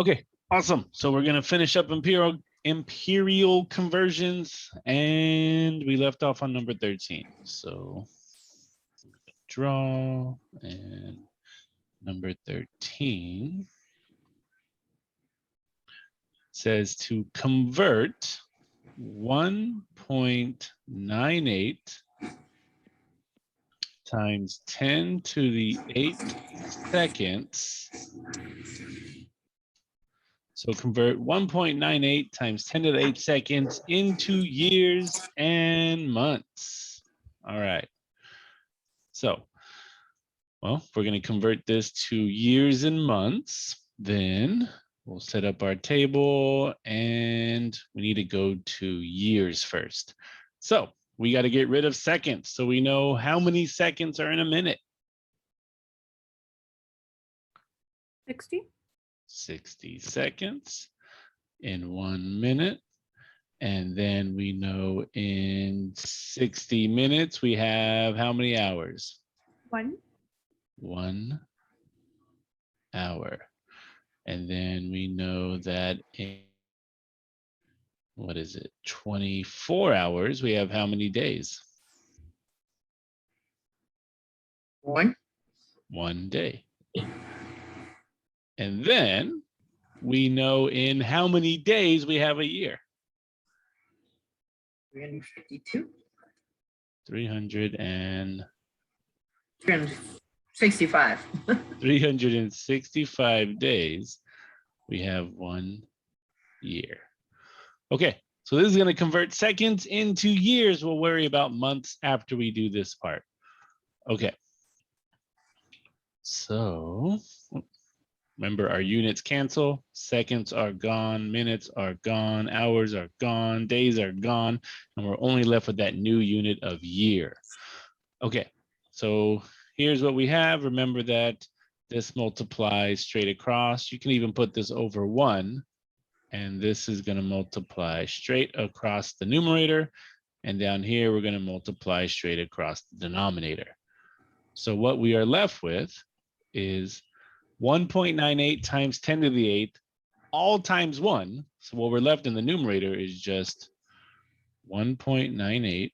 Okay, awesome. So we're gonna finish up imperial conversions, and we left off on number 13. So draw, and number 13 says to convert 1.98 times 10 to the 8th seconds. So convert 1.98 times 10 to the 8th seconds into years and months. All right. So, well, we're going to convert this to years and months. Then we'll set up our table, and we need to go to years first. So we got to get rid of seconds so we know how many seconds are in a minute. 60. 60 seconds in 1 minute. And then we know in 60 minutes, we have how many hours? 1. 1 hour. And then we know that in, what is it, 24 hours, we have how many days? 1. 1 day. And then we know in how many days we have a year? 352. 365 days, we have 1 year. Okay, so this is going to convert seconds into years. We'll worry about months after we do this part. Okay. So remember, our units cancel, seconds are gone, minutes are gone, hours are gone, days are gone, and we're only left with that new unit of year. Okay, so here's what we have. Remember that this multiplies straight across. You can even put this over 1, and this is going to multiply straight across the numerator. And down here, we're going to multiply straight across the denominator. So what we are left with is 1.98 times 10 to the 8th, all times 1. So what we're left in the numerator is just 1.98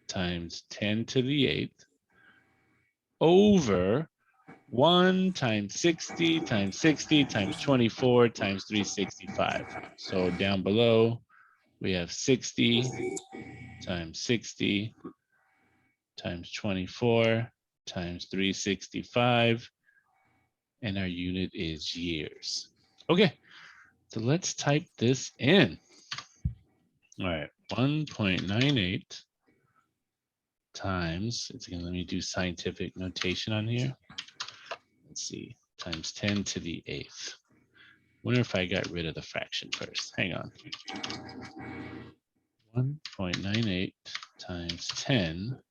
times 10 to the 8th over 1 times 60 times 60 times 24 times 365. So down below, we have 60 times 60 times 24 times 365. And our unit is years. Okay, so let's type this in. All right, 1.98 times, it's gonna let me do scientific notation on here. Let's see, times 10 to the 8th. Wonder if I got rid of the fraction first. Hang on. 1.98 times 10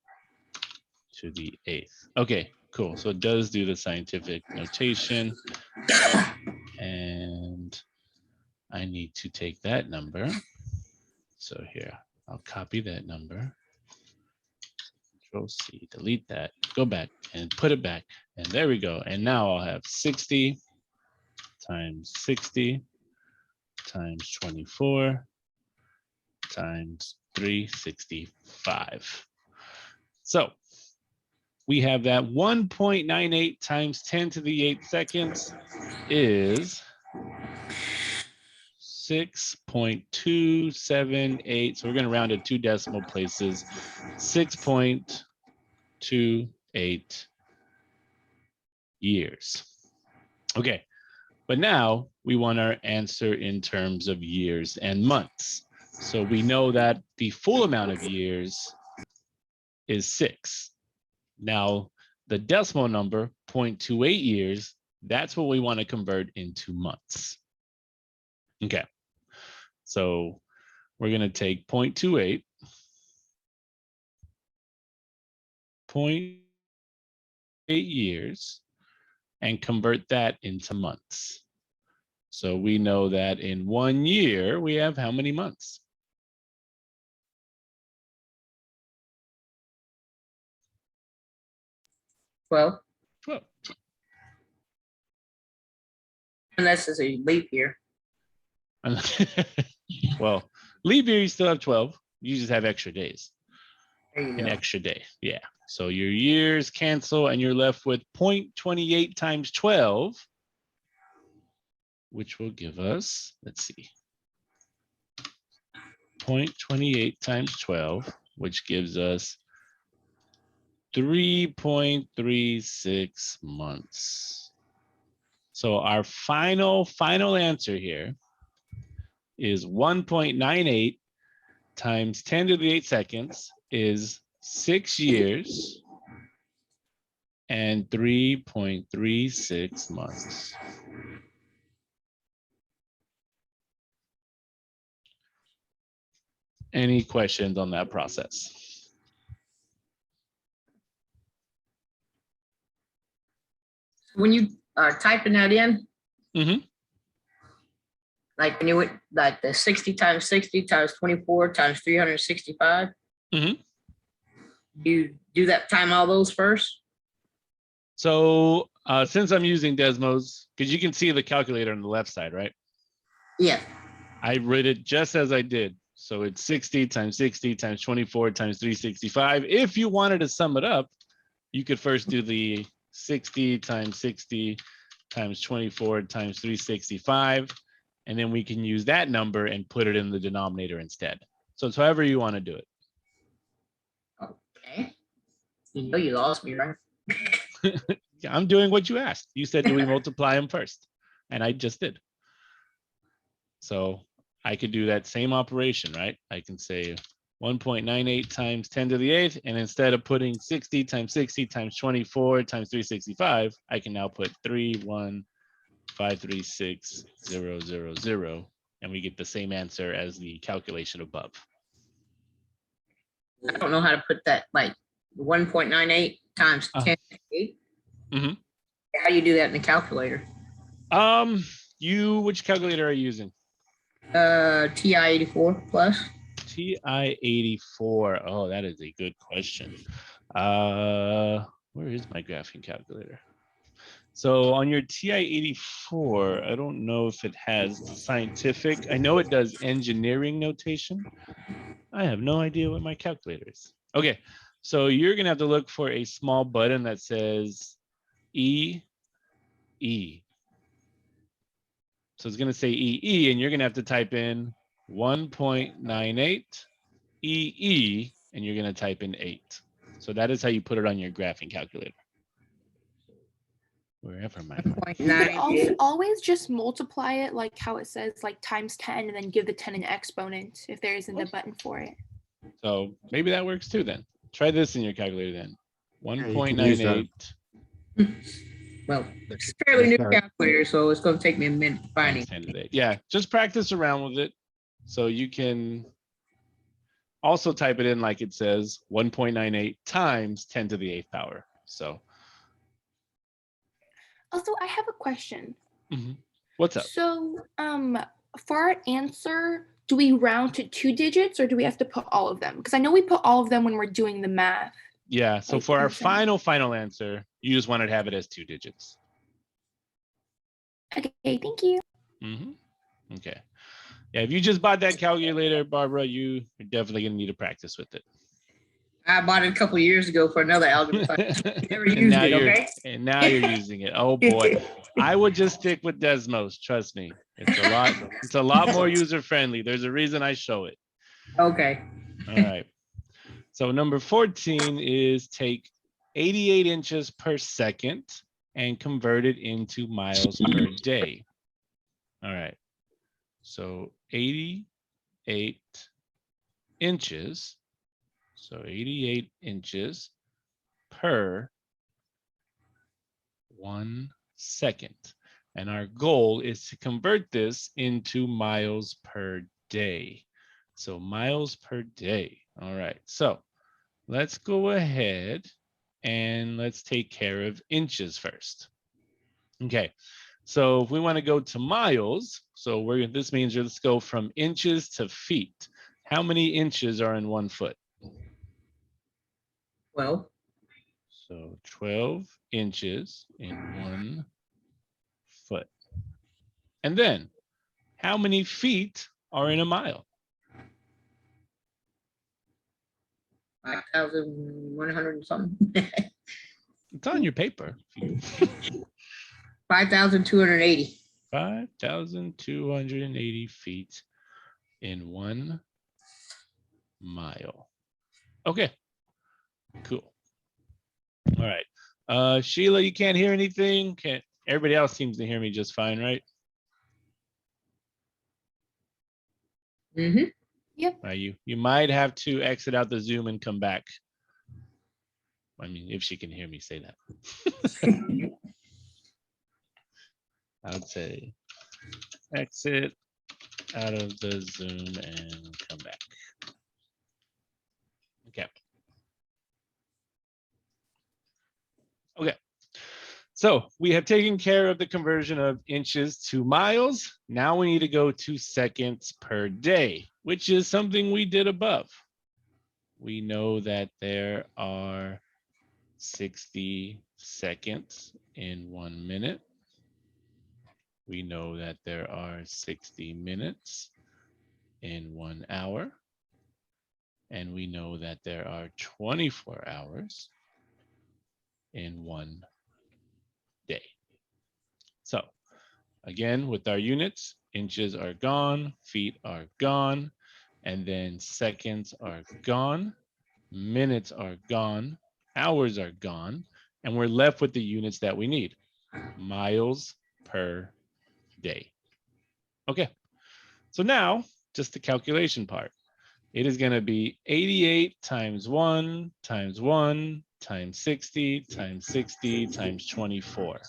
to the 8th. Okay, cool. So it does do the scientific notation. And I need to take that number. So here, I'll copy that number. Control C, delete that, go back and put it back. And there we go. And now I'll have 60 times 60 times 24 times 365. So we have that 1.98 times 10 to the 8th seconds is 6.278. So we're going to round it 2 decimal places. 6.28 years. Okay, but now we want our answer in terms of years and months. So we know that the full amount of years is 6. Now, the decimal number, 0.28 years, that's what we want to convert into months. Okay, so we're going to take 0.28, 0.8 years, and convert that into months. So we know that in 1 year, we have how many months? Well, 12. Unless it's a leap year. Well, leap year, you still have 12. You just have extra days. There you An go. extra day. Yeah. So your years cancel and you're left with 0.28 times 12, which will give us, let's see, 0.28 times 12, which gives us 3.36 months. So our final answer here is 1.98 times 10 to the 8 seconds is 6 years and 3.36 months. Any questions on that process? When you are typing that in, Mhm. like when you went like the 60 times 60 times 24 times 365, Mhm. you do that time all those first? So since I'm using Desmos, because you can see the calculator on the left side, right? Yeah. I read it just as I did. So it's 60 times 60 times 24 times 365. If you wanted to sum it up, you could first do the 60 times 60 times 24 times 365. And then we can use that number and put it in the denominator instead. So it's however you want to do it. Okay. You know you lost me, right? Yeah, I'm doing what you asked. You said, do we multiply them first? And I just did. So I could do that same operation, right? I can say 1.98 times 10 to the 8th. And instead of putting 60 times 60 times 24 times 365, I can now put 31536,000. And we get the same answer as the calculation above. I don't know how to put that, like 1.98 times 10 to 8. Mhm. How do you do that in the calculator? Which calculator are you using? TI-84 plus. TI-84. Oh, that is a good question. Where is my graphing calculator? So on your TI-84, I don't know if it has scientific. I know it does engineering notation. I have no idea what my calculator is. Okay, so you're gonna have to look for a small button that says EE. So it's gonna say EE, and you're gonna have to type in 1.98 EE, and you're gonna type in 8. So that is how you put it on your graphing calculator. Wherever my You could also always just multiply it like how it says like times 10 and then give the 10 an exponent if there isn't a button for it. So maybe that works too then. Try this in your calculator then. you can use that. 1.98 Well, it's a fairly new calculator, so it's going to take me a minute to find times it. 10 to the 8. Yeah, just practice around with it. So you can also type it in like it says 1.98 times 10 to the 8th power. So Also, I have a question. what's up? So, for our answer, do we round to 2 digits or do we have to put all of them? Because I know we put all of them when we're doing the math. Yeah, so Like for our 10%. final answer, you just wanted to have it as 2 digits. Okay, thank you. Okay. Yeah, if you just bought that calculator, Barbara, you're definitely gonna need to practice with it. I bought it a couple years ago for another algebra class. Never and used now it, you're okay? and now you're using it. Oh boy, I would just stick with Desmos. Trust me, it's a lot more user friendly. There's a reason I show it. Okay. All right. So number 14 is take 88 inches per second and convert it into miles per day. All right. So 88 inches. So 88 inches per 1 second. And our goal is to convert this into miles per day. So miles per day. All right. So let's go ahead and let's take care of inches first. Okay. So if we want to go to miles, so this means let's go from inches to feet. How many inches are in 1 foot? Well, So 12 inches in 1 foot. And then how many feet are in a mile? 5,100 and something. It's on your paper. 5,280. 5,280 feet in 1 mile. Okay, cool. All right. Sheila, you can't hear anything? Can't, everybody else seems to hear me just fine, right? Mm-hmm. You might have to exit out the Zoom and come back. I mean, if she can hear me say that. I would say exit out of the Zoom and come back. Okay. Okay. So we have taken care of the conversion of inches to miles. Now we need to go to seconds per day, which is something we did above. We know that there are 60 seconds in 1 minute. We know that there are 60 minutes in 1 hour. And we know that there are 24 hours in 1 day. So again, with our units, inches are gone, feet are gone, and then seconds are gone, minutes are gone, hours are gone, and we're left with the units that we need, miles per day. Okay, so now just the calculation part. It is going to be 88 times 1 times 1 times 60 times 60 times 24.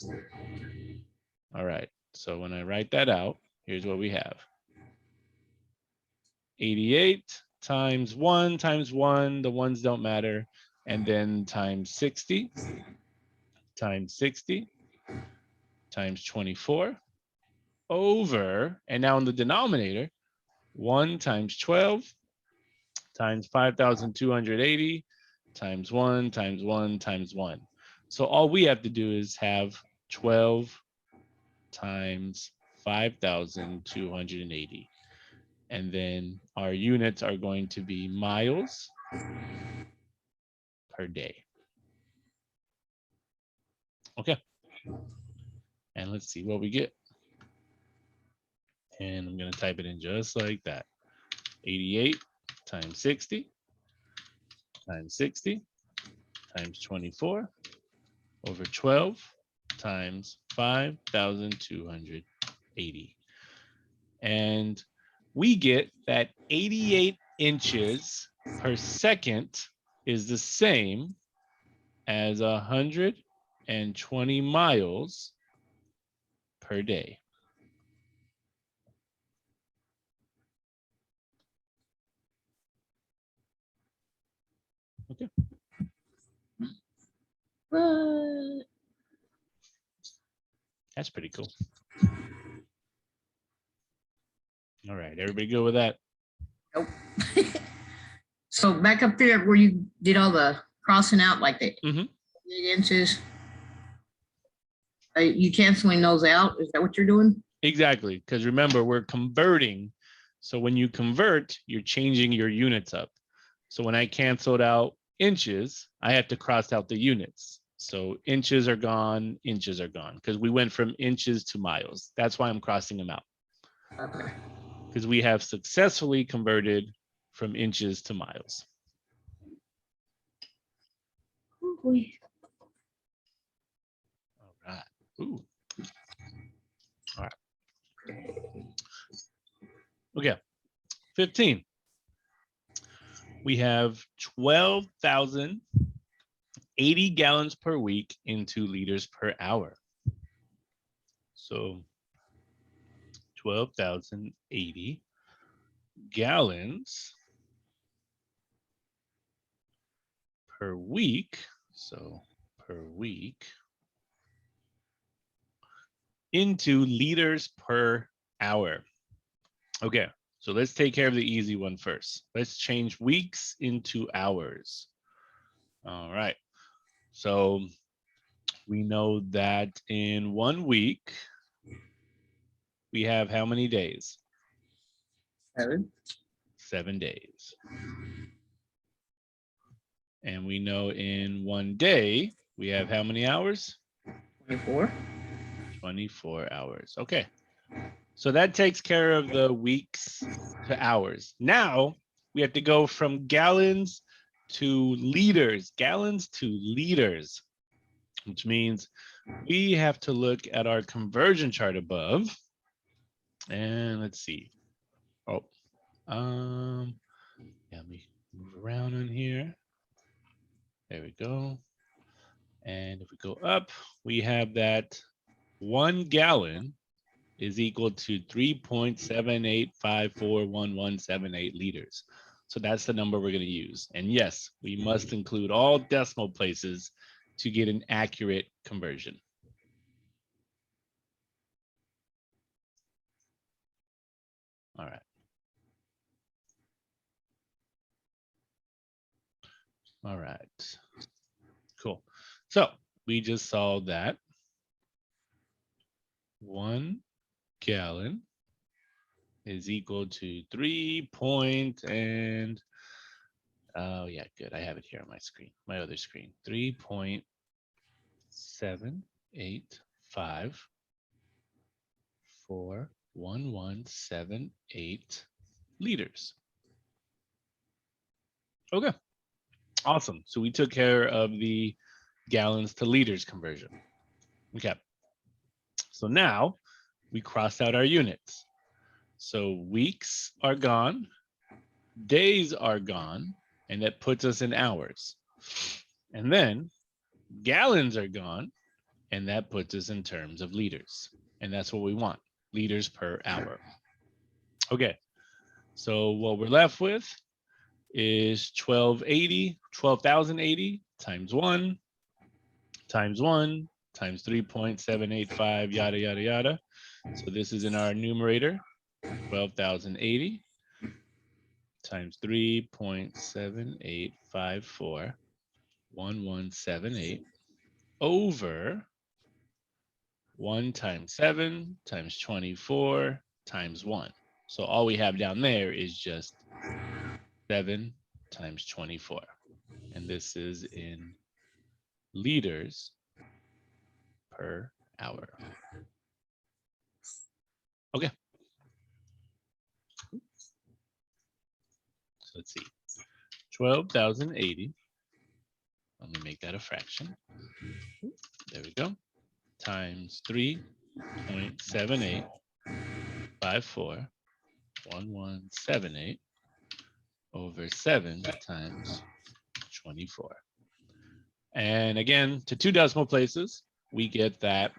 All right, so when I write that out, here's what we have. 88 times 1 times 1, the ones don't matter, and then times 60 times 60 times 24 over, and now in the denominator, 1 times 12 times 5,280 times 1 times 1 times 1. So all we have to do is have 12 times 5,280. And then our units are going to be miles per day. Okay. And let's see what we get. And I'm going to type it in just like that. 88 times 60 times 60 times 24 over 12 times 5,280. And we get that 88 inches per second is the same as 120 miles per day. Okay. That's pretty cool. All right, everybody good with that? Nope. So back up there where you did all the crossing out, like the 8 inches, you canceling those out? Is that what you're doing? Exactly, because remember, we're converting. So when you convert, you're changing your units up. So when I canceled out inches, I have to cross out the units. So inches are gone, because we went from inches to miles. That's why I'm crossing them out. Okay. Because we have successfully converted from inches to miles. Oh, All right. Ooh. All right. Okay. 15. We have 12,080 gallons per week in 2 liters per hour. So 12,080 gallons per week. So per week into liters per hour. Okay, so let's take care of the easy one first. Let's change weeks into hours. All right, so we know that in 1 week, we have how many days? 7. 7 days. And we know in 1 day, we have how many hours? 24. 24 hours. Okay. So that takes care of the weeks to hours. Now we have to go from gallons to liters, which means we have to look at our conversion chart above. And let's see. Oh, yeah, let me move around on here. There we go. And if we go up, we have that 1 gallon is equal to 3.78541178 liters. So that's the number we're going to use. And yes, we must include all decimal places to get an accurate conversion. All right. All right. Cool. So we just saw that 1 gallon is equal to 3 and oh yeah, good. I have it here on my screen, my other screen. 3.785411178 liters. Okay, awesome. So we took care of the gallons to liters conversion. Okay. So now we crossed out our units. So weeks are gone, days are gone, and that puts us in hours. And then gallons are gone, and that puts us in terms of liters. And that's what we want, liters per hour. Okay, so what we're left with is 12,080 times 1 times 3.785, yada, yada, yada. So this is in our numerator, 12,080 times 3.78541178 over 1 times 7 times 24 times 1. So all we have down there is just 7 times 24. And this is in liters per hour. Okay. So let's see. 12,080. Let me make that a fraction. There we go. Times 3.78541178 over 7 times 24. And again, to 2 decimal places, we get that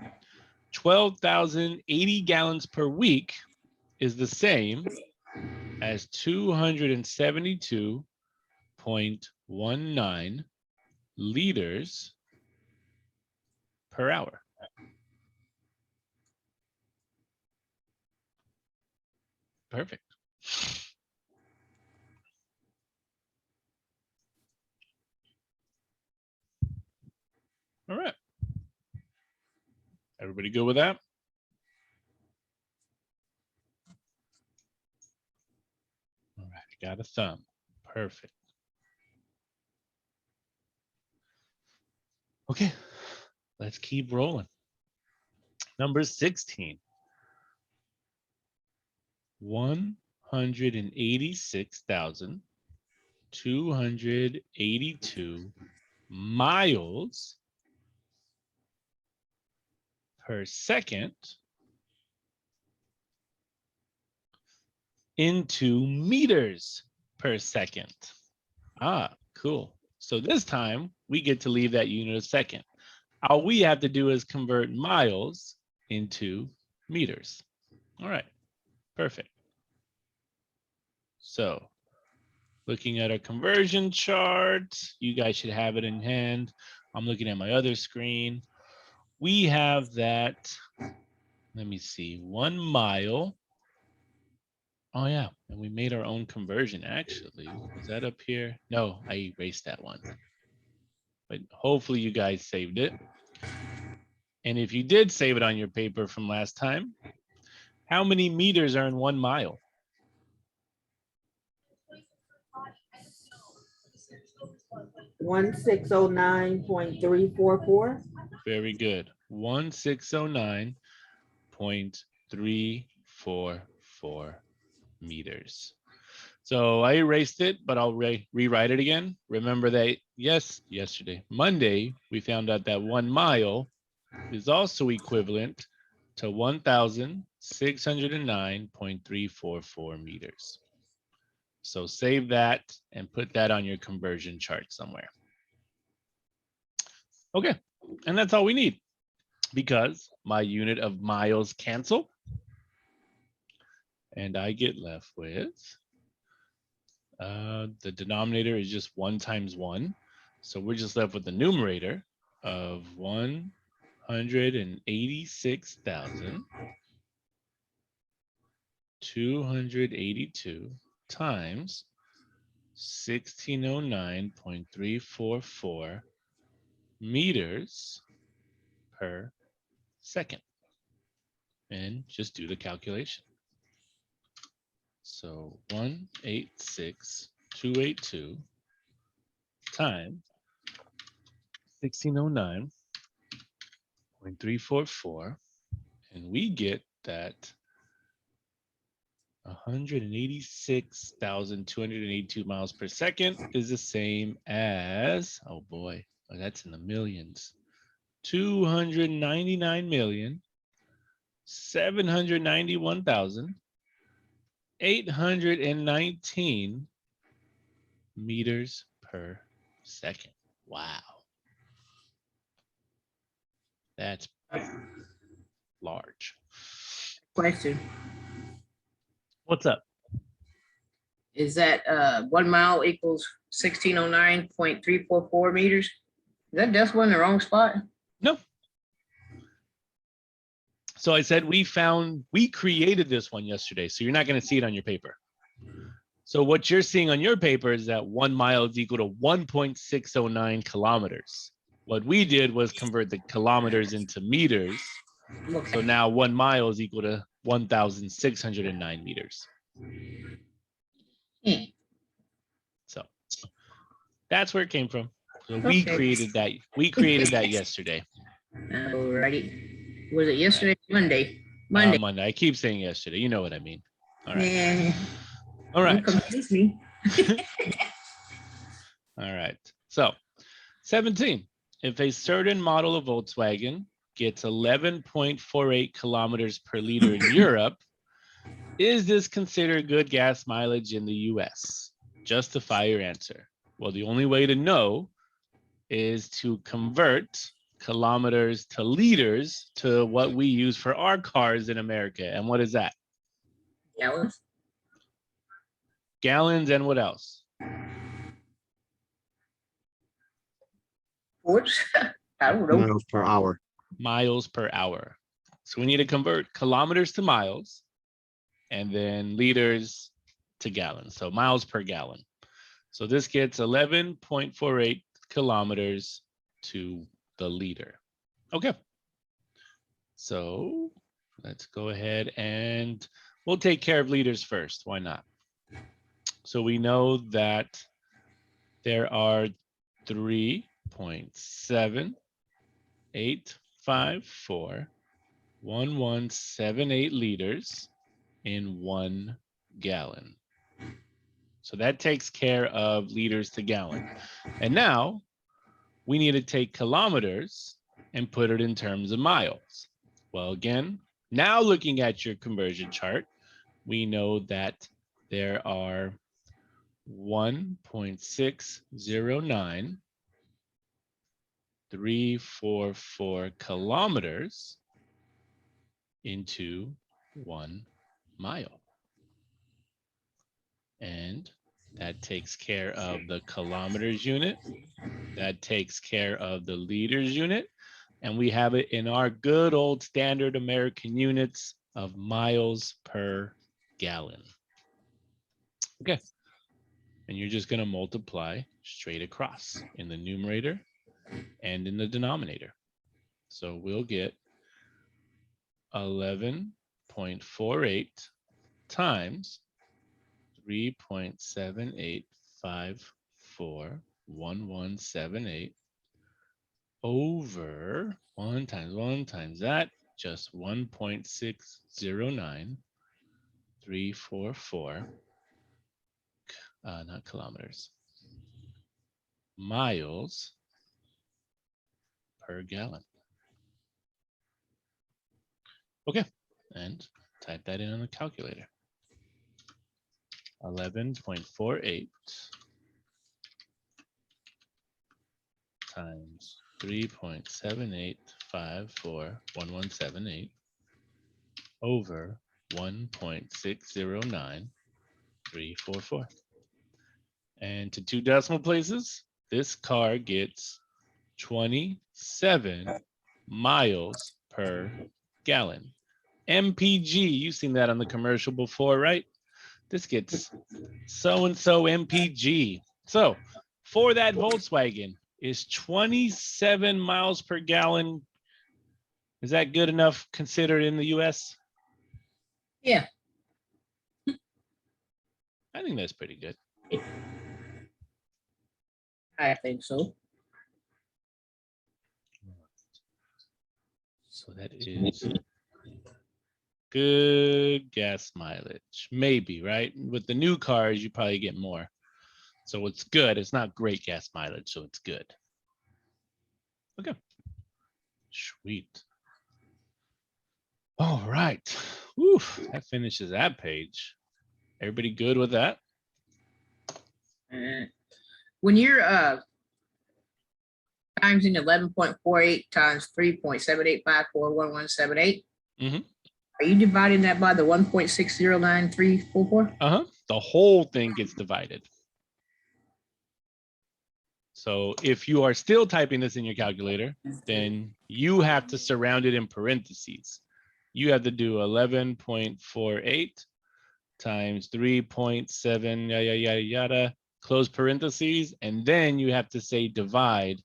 12,080 gallons per week is the same as 272.19 liters per hour. Perfect. All right. Everybody good with that? All right, got a thumb. Perfect. Okay, let's keep rolling. Number 16. 186,282 miles per second into meters per second. Ah, cool. So this time we get to leave that unit a second. All we have to do is convert miles into meters. All right, perfect. So looking at our conversion chart, you guys should have it in hand. I'm looking at my other screen. We have that, let me see, 1 mile. Oh yeah, and we made our own conversion actually. Was that up here? No, I erased that one. But hopefully you guys saved it. And if you did save it on your paper from last time, How many meters are in 1 mile? One 1609.344. Very good. 1609.344 meters. So I erased it, but I'll rewrite it again. Remember that, yes, yesterday, Monday, we found out that 1 mile is also equivalent to 1,609.344 meters. So save that and put that on your conversion chart somewhere. Okay, and that's all we need because my unit of miles cancel. And I get left with, the denominator is just 1 times 1. So we're just left with the numerator of 186,282 times 1609.344 meters per second. And just do the calculation. So 186,282 times 1609.344, and we get that 186,282 miles per second is the same as, oh boy, that's in the millions, 299,791,819 meters per second. Wow. That's large. Question. What's up? Is that 1 mile equals 1609.344 meters? Is that decimal in the wrong spot? No. So I said we created this one yesterday, so you're not going to see it on your paper. So what you're seeing on your paper is that 1 mile is equal to 1.609 kilometers. What we did was convert the kilometers into meters. Okay. So now 1 mile is equal to 1,609 meters. So that's where it came from. So we Okay. created that. We created that yesterday. Alrighty. Was it yesterday? Monday. Monday. Monday. I keep saying yesterday. You know what I mean. All right. Yeah. All right. Don't confuse me. All right. So 17. If a certain model of Volkswagen gets 11.48 kilometers per liter in Europe, is this considered good gas mileage in the US? Justify your answer. Well, the only way to know is to convert kilometers to liters to what we use for our cars in America. And what is that? Gallons. Gallons and what else? Quarts. I don't know. Miles per hour. Miles per hour. So we need to convert kilometers to miles and then liters to gallons. So miles per gallon. So this gets 11.48 kilometers to the liter. Okay. So let's go ahead and we'll take care of liters first. Why not? So we know that there are 3.78541178 liters in 1 gallon. So that takes care of liters to gallon. And now we need to take kilometers and put it in terms of miles. Well, again, now looking at your conversion chart, we know that there are 1.609,344 kilometers into 1 mile. And that takes care of the kilometers unit. That takes care of the liters unit. And we have it in our good old standard American units of miles per gallon. Okay. And you're just going to multiply straight across in the numerator and in the denominator. So we'll get 11 1.48 times 3.78541178 over 1 times that, just 1.609344, not kilometers, miles per gallon. Okay, and type that in on the calculator. 11.48 times 3.78541178 over 1.609344. And to 2 decimal places, this car gets 27 miles per gallon. MPG, you've seen that on the commercial before, right? This gets so-and-so MPG. So for that Volkswagen, is 27 miles per gallon. Is that good enough considered in the US? Yeah. I think that's pretty good. I think so. So that is good gas mileage. Maybe, right? With the new cars, you probably get more. So it's good. It's not great gas mileage, so it's good. Okay. Sweet. All right. Whew, that finishes that page. Everybody good with that? When you're times in 11.48 times 3.78541178, Mhm. are you dividing that by the 1.609344? Uh-huh. The whole thing gets divided. So if you are still typing this in your calculator, then you have to surround it in parentheses. You have to do 11.48 times 3.7 yada yada yada, close parentheses, and then you have to say divide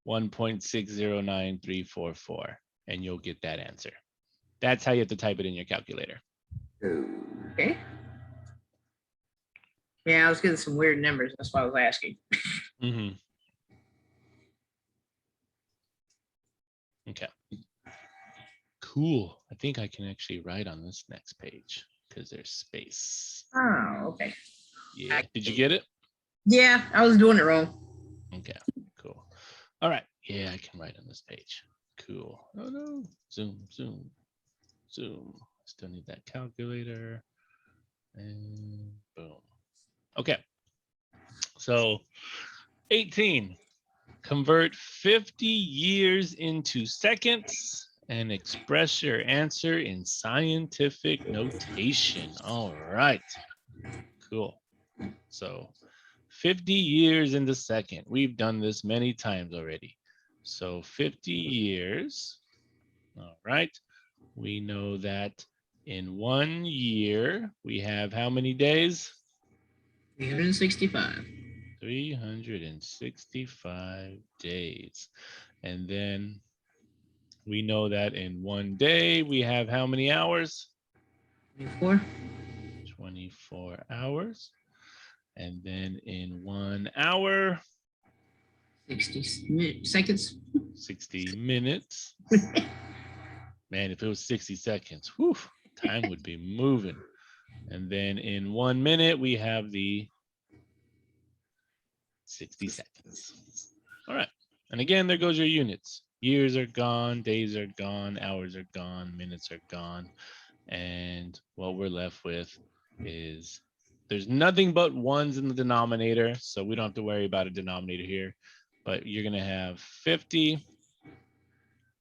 1.609344, and you'll get that answer. That's how you have to type it in your calculator. Okay. Yeah, I was getting some weird numbers. That's why I was asking. Mm-hmm. Okay. Cool. I think I can actually write on this next page because there's space. Oh, okay. Yeah. Did you get it? Yeah, I was doing it wrong. Okay. Cool. All right. Yeah, I can write on this page. Cool. Oh no. Zoom, zoom, zoom. Still need that calculator. And boom. Okay. So 18. Convert 50 years into seconds and express your answer in scientific notation. All right. Cool. So 50 years into second. We've done this many times already. So 50 years. All right. We know that in 1 year, we have how many days? 365. 365 days. And then we know that in 1 day, we have how many hours? 24. 24 hours. And then in 1 hour, 60 seconds. 60 minutes. Man, if it was 60 seconds, whew, time would be moving. And then in 1 minute, we have the 60 seconds. All right. And again, there goes your units. Years are gone, days are gone, hours are gone, minutes are gone. And what we're left with is there's nothing but ones in the denominator, so we don't have to worry about a denominator here. But you're going to have 50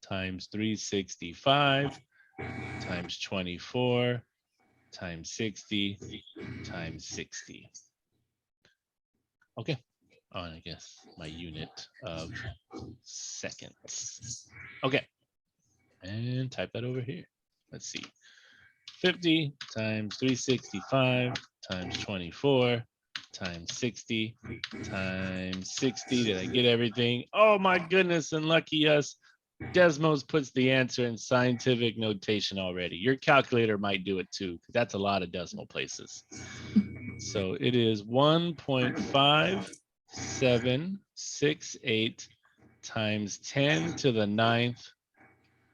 times 365 times 24 times 60 times 60. Okay. Oh, and I guess my unit of seconds. Okay. And type that over here. Let's see. 50 times 365 times 24 times 60 times 60. Did I get everything? Oh my goodness, and lucky us, Desmos puts the answer in scientific notation already. Your calculator might do it too, because that's a lot of decimal places. So it is 1.5768 times 10 to the 9th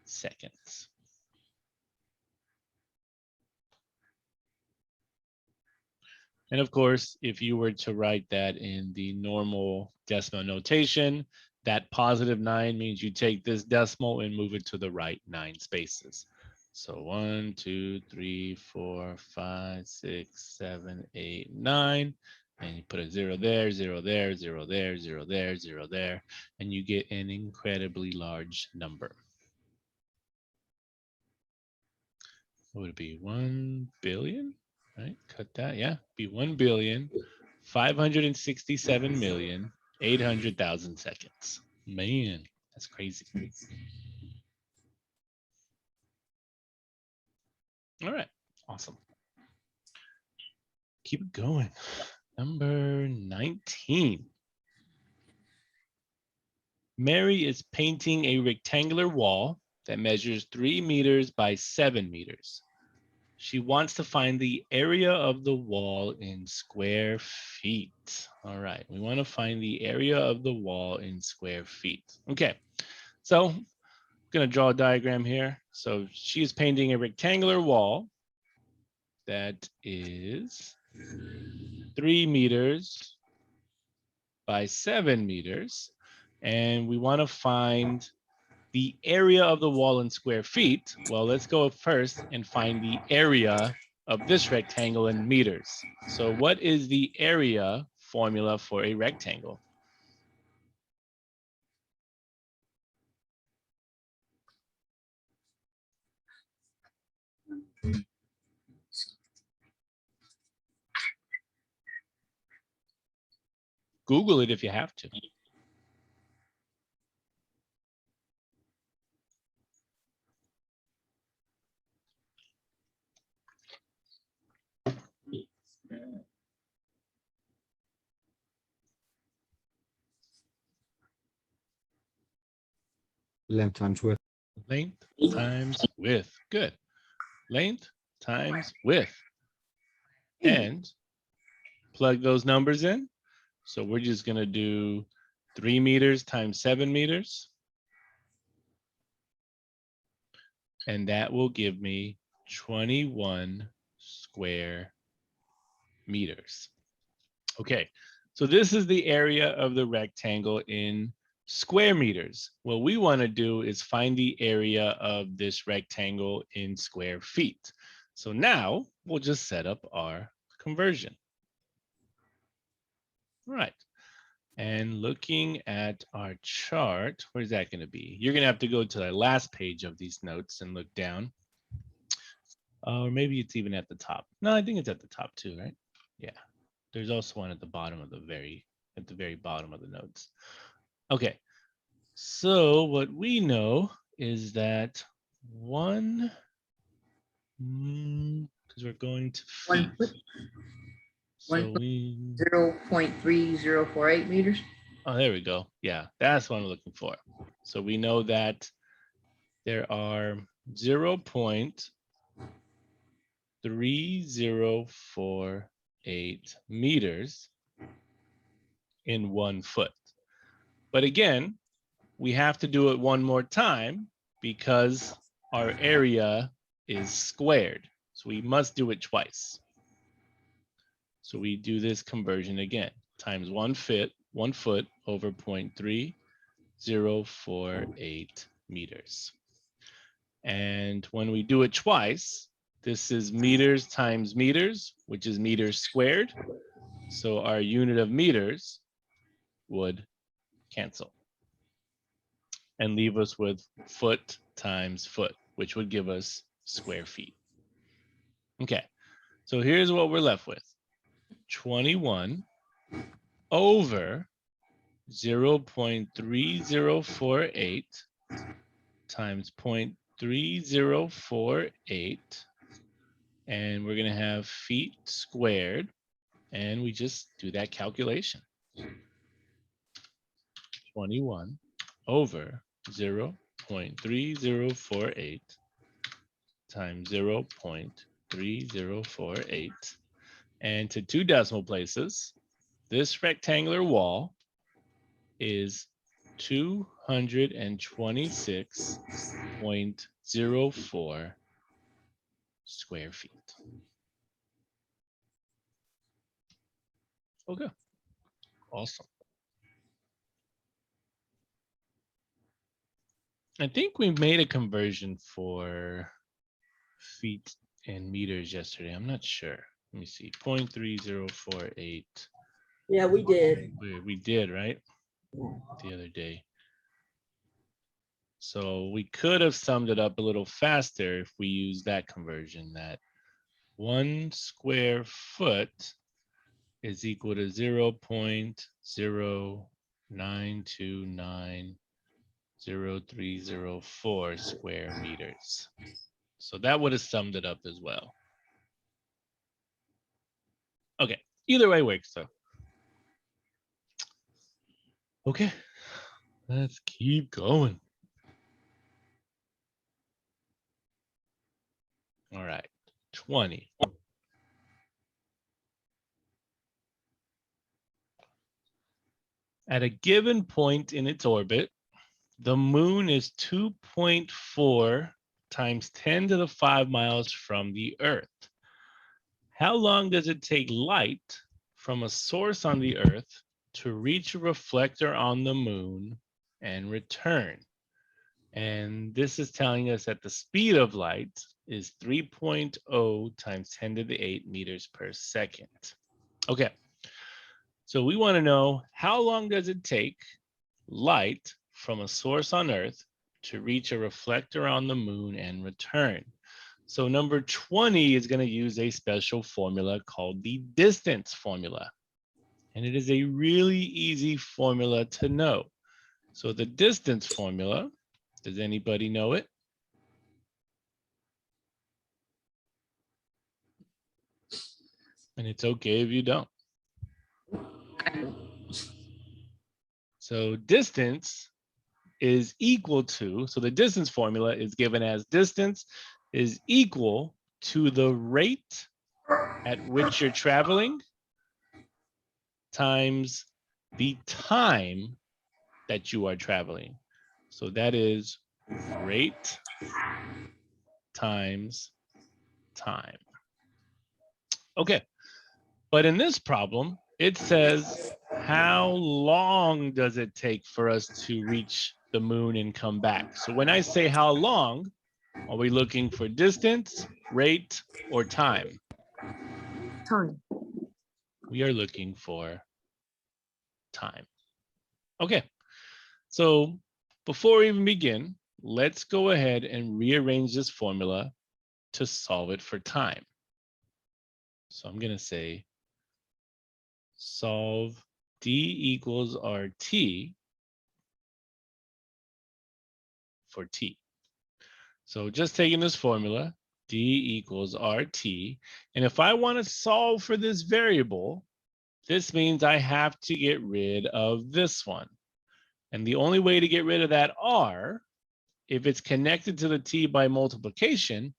seconds. And of course, if you were to write that in the normal decimal notation, that +9 means you take this decimal and move it to the right 9 spaces. So 1, 2, 3, 4, 5, 6, 7, 8, 9. And you put a 0 there, 0 there, 0 there, 0 there, 0 there, and you get an incredibly large number. What would it be? 1 billion? Right? Cut that. Yeah. Be 1,567,800,000 seconds. Man, that's crazy. All right. Awesome. Keep it going. Number 19. Mary is painting a rectangular wall that measures 3 meters by 7 meters. She wants to find the area of the wall in square feet. All right, we want to find the area of the wall in square feet. Okay, so I'm going to draw a diagram here. So she's painting a rectangular wall that is 3 meters by 7 meters. And we want to find the area of the wall in square feet. Well, let's go first and find the area of this rectangle in meters. So what is the area formula for a rectangle? Google it if you have to. Length times width. Length times width. Good. Length times width. And plug those numbers in. So we're just going to do 3 meters times 7 meters. And that will give me 21 square meters. Okay, so this is the area of the rectangle in square meters. What we want to do is find the area of this rectangle in square feet. So now we'll just set up our conversion. All right. And looking at our chart, where's that going to be? You're going to have to go to the last page of these notes and look down. Or maybe it's even at the top. No, I think it's at the top too, right? Yeah. There's also one at the bottom of the very bottom of the notes. Okay. So what we know is that one, because we're going to feet. 1 foot. So 1 foot, we 0.3048 meters. Oh, there we go. Yeah, that's what I'm looking for. So we know that there are 0.3048 meters in 1 foot. But again, we have to do it one more time because our area is squared. So we must do it twice. So we do this conversion again, times 1 foot over 0.3048 meters. And when we do it twice, this is meters times meters, which is meters squared. So our unit of meters would cancel and leave us with foot times foot, which would give us square feet. Okay, so here's what we're left with. 21 over 0.3048 times 0.3048, and we're going to have feet squared, and we just do that calculation. 21 over 0.3048 0.3048 times 0.3048. And to 2 decimal places, this rectangular wall is 226.04 square feet. Okay, awesome. I think we made a conversion for feet and meters yesterday. I'm not sure. Let me see, 0.3048. Yeah, we did. We did, right? The other day. So we could have summed it up a little faster if we use that conversion, that 1 square foot is equal to 0.09290304 square meters. So that would have summed it up as well. Okay, either way works though. Okay, let's keep going. All right, 20. At a given point in its orbit, the moon is 2.4 times 10 to the 5 miles from the Earth. How long does it take light from a source on the Earth to reach a reflector on the moon and return? And this is telling us that the speed of light is 3.0 times 10 to the 8 meters per second. Okay, so we want to know, how long does it take light from a source on Earth to reach a reflector on the moon and return? So number 20 is going to use a special formula called the distance formula. And it is a really easy formula to know. So the distance formula, does anybody know it? And it's okay if you don't. So distance is equal to, so the distance formula is given as distance is equal to the rate at which you're traveling times the time that you are traveling. So that is rate times time. Okay, but in this problem, it says, how long does it take for us to reach the moon and come back? So when I say how long, are we looking for distance, rate, or time? Time. We are looking for time. Okay, so before we even begin, let's go ahead and rearrange this formula to solve it for time. So I'm going to say solve D equals RT for T. So just taking this formula, D equals RT. And if I want to solve for this variable, this means I have to get rid of this one. And the only way to get rid of that R, if it's connected to the T by multiplication,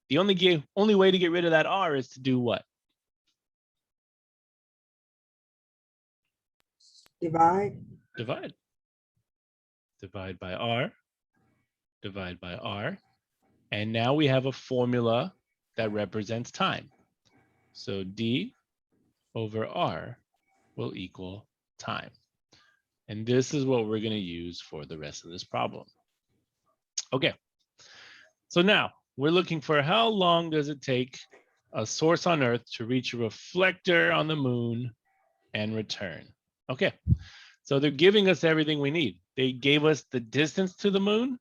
the only way to get rid of that R is to do what? Divide. Divide. Divide by R, divide by R. And now we have a formula that represents time. So D over R will equal time. And this is what we're going to use for the rest of this problem. Okay, so now we're looking for, how long does it take a source on Earth to reach a reflector on the moon and return? Okay, so they're giving us everything we need. They gave us the distance to the moon,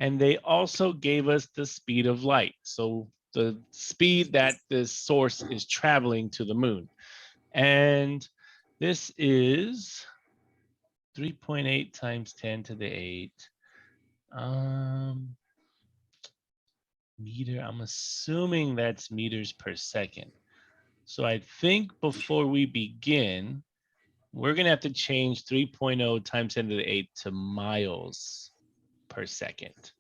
and they also gave us the speed of light. So the speed that this source is traveling to the moon. And this is 3.8 times 10 to the 8. Meter, I'm assuming that's meters per second. So I think before we begin, we're gonna have to change 3.0 times 10 to the 8 to miles per second.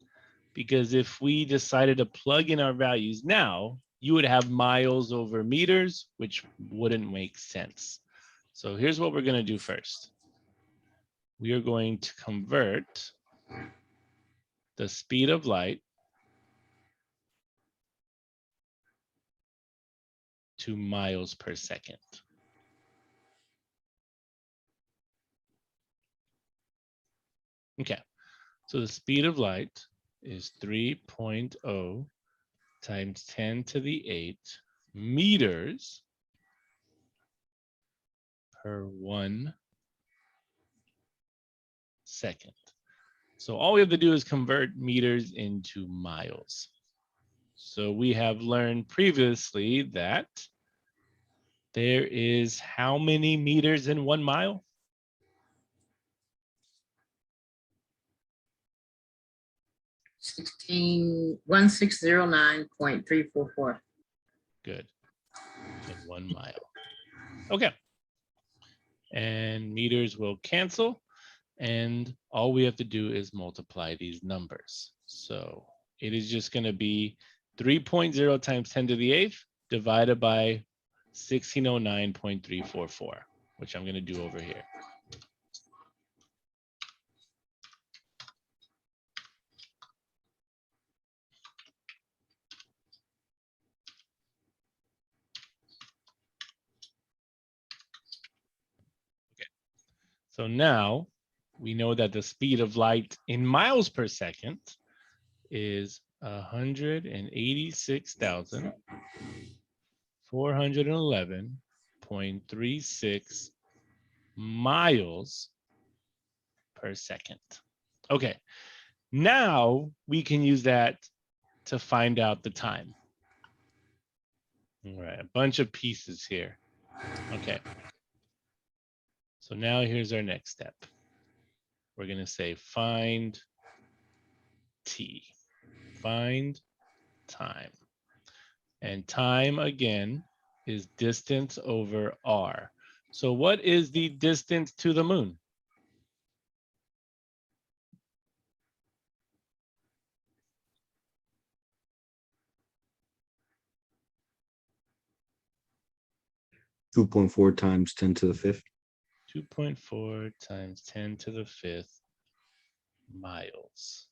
Because if we decided to plug in our values now, you would have miles over meters, which wouldn't make sense. So here's what we're going to do first. We are going to convert the speed of light to miles per second. Okay, so the speed of light is 3.0 times 10 to the 8 meters per 1 second. So all we have to do is convert meters into miles. So we have learned previously that there is how many meters in 1 mile? 1609.344. Good. In 1 mile. Okay. And meters will cancel. And all we have to do is multiply these numbers. So it is just going to be 3.0 times 10 to the 8th divided by 1609.344, which I'm going to do over here. Okay. So now we know that the speed of light in miles per second is 186,411.36 miles per second. Okay, now we can use that to find out the time. All right, a bunch of pieces here. Okay. So now here's our next step. We're going to say find t, find time. And time again is distance over r. So what is the distance to the moon? Two 2.4 times 10 to the 5th. 2.4 times 10 to the 5th miles.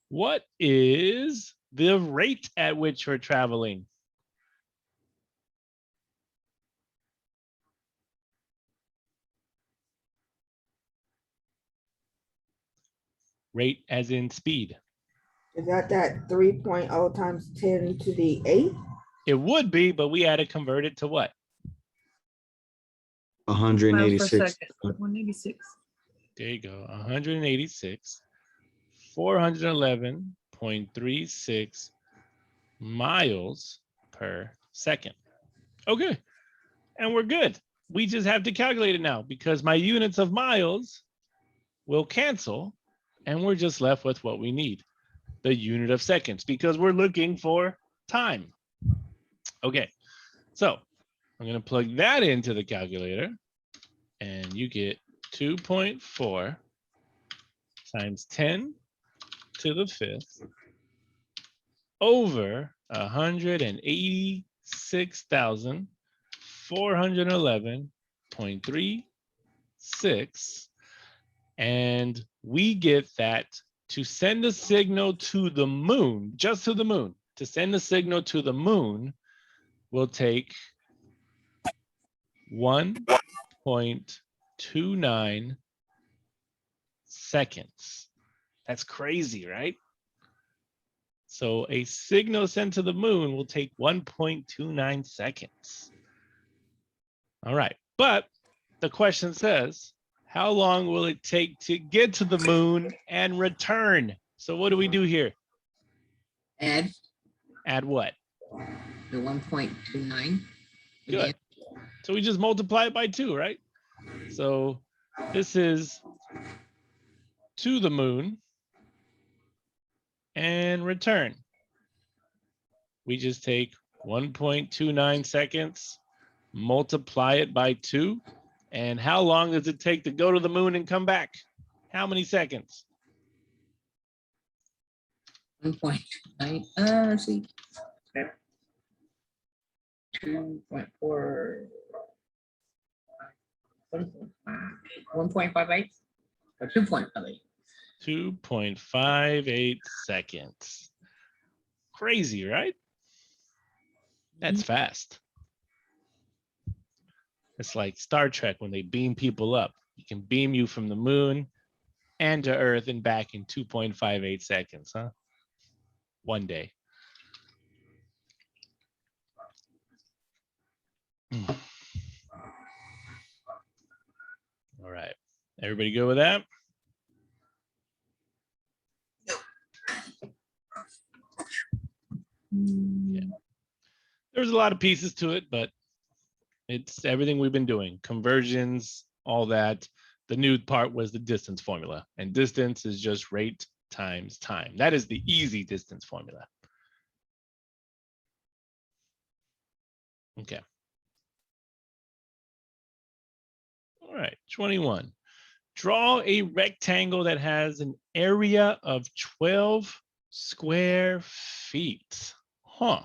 What is the rate at which we're traveling? Rate as in speed. Is that 3.0 times 10 to the 8th? It would be, but we had to convert it to what? 186. 186. There you go. 186, 411.36 miles per second. Okay. And we're good. We just have to calculate it now because my units of miles will cancel and we're just left with what we need, the unit of seconds, because we're looking for time. Okay, so I'm going to plug that into the calculator and you get 2.4 times 10 to the 5th over 186,411.36. And we get that to send a signal to the moon, just to the moon, to send a signal to the moon will take 1.29 seconds. That's crazy, right? So a signal sent to the moon will take 1.29 seconds. All right, but the question says, how long will it take to get to the moon and return? So what do we do here? Add Add what? the 1.29. Good. So we just multiply it by 2, right? So this is to the moon and return. We just take 1.29 seconds, multiply it by 2. And how long does it take to go to the moon and come back? How many seconds? 1.9. Let's see. 2.4. 1.58 or 2.58. 2.58 seconds. Crazy, right? That's fast. It's like Star Trek when they beam people up. You can beam you from the moon and to Earth and back in 2.58 seconds, huh? One day. All right. Everybody good with that? Yeah. There's a lot of pieces to it, but it's everything we've been doing. Conversions, all that. The new part was the distance formula. And distance is just rate times time. That is the easy distance formula. Okay. All right, 21. Draw a rectangle that has an area of 12 square feet. Huh.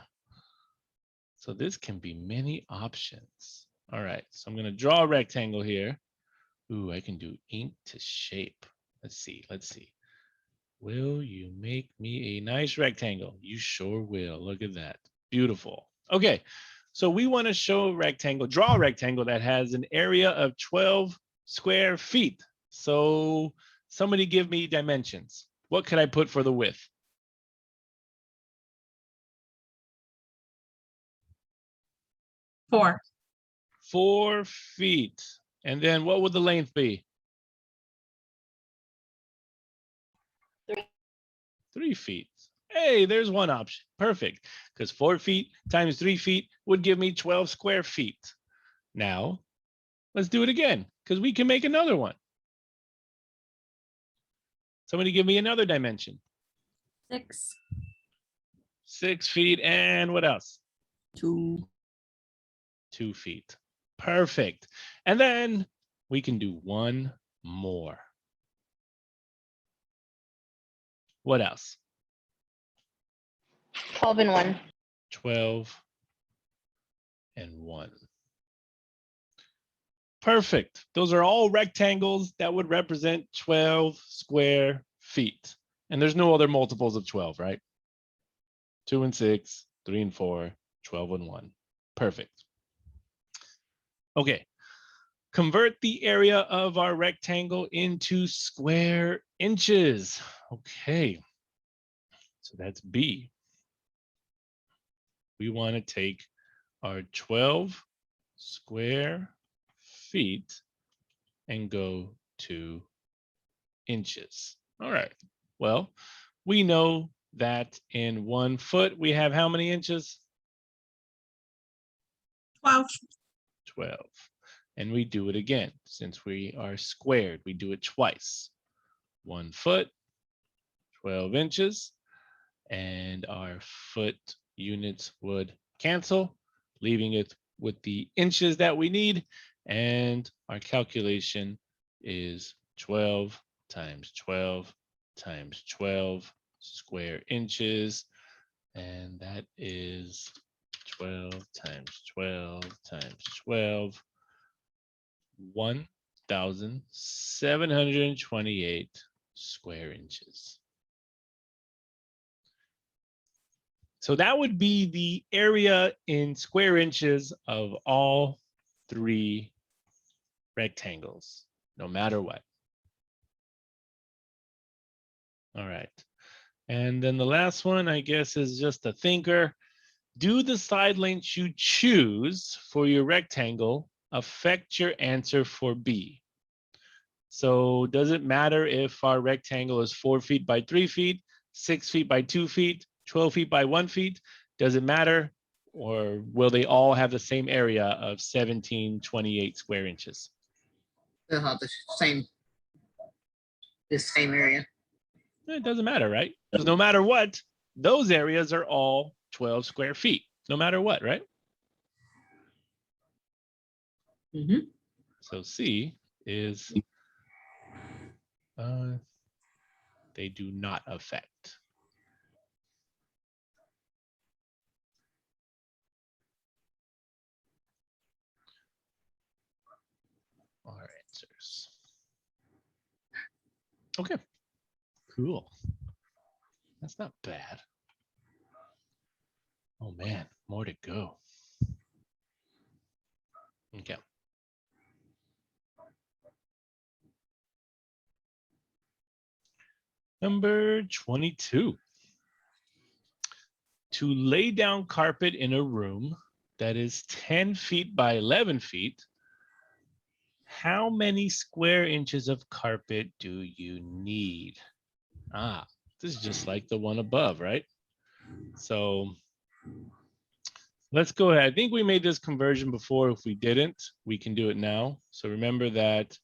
So this can be many options. All right, so I'm going to draw a rectangle here. Ooh, I can do ink to shape. Let's see. Will you make me a nice rectangle? You sure will. Look at that. Beautiful. Okay, so we want to show a rectangle, draw a rectangle that has an area of 12 square feet. So somebody give me dimensions. What could I put for the width? 4. 4 feet. And then what would the length be? 3 feet. Hey, there's one option. Perfect. Because 4 feet times 3 feet would give me 12 square feet. Now, let's do it again because we can make another one. Somebody give me another dimension. 6. 6 feet and what else? 2. 2 feet. Perfect. And then we can do one more. What else? 12 and 1. 12 and 1. Perfect. Those are all rectangles that would represent 12 square feet. And there's no other multiples of 12, right? 2 and 6, 3 and 4, 12 and 1. Perfect. Okay. Convert the area of our rectangle into square inches. Okay. So that's B. We want to take our 12 square feet and go to inches. All right. Well, we know that in 1 foot, we have how many inches? 12. 12. And we do it again. Since we are squared, we do it twice. 1 foot, 12 inches, and our foot units would cancel, leaving it with the inches that we need. And our calculation is 12 times 12 times 12 square inches. And that is 12 times 12 times 12, 1,728 square inches. So that would be the area in square inches of all 3 rectangles, no matter what. All right. And then the last one, I guess, is just a thinker. Do the side lengths you choose for your rectangle affect your answer for B? So does it matter if our rectangle is 4 feet by 3 feet, 6 feet by 2 feet, 12 feet by 1 feet? Does it matter? Or will they all have the same area of 1728 square inches? They'll have the same area. It doesn't matter, right? Because no matter what, those areas are all 12 square feet, no matter what, right? Mm-hmm. So C is, they do not affect. answers. Okay, cool. That's not bad. Oh man, more to go. Okay. Number 22. To lay down carpet in a room that is 10 feet by 11 feet, how many square inches of carpet do you need? Ah, this is just like the one above, right? So let's go ahead. I think we made this conversion before. If we didn't, we can do it now. So remember that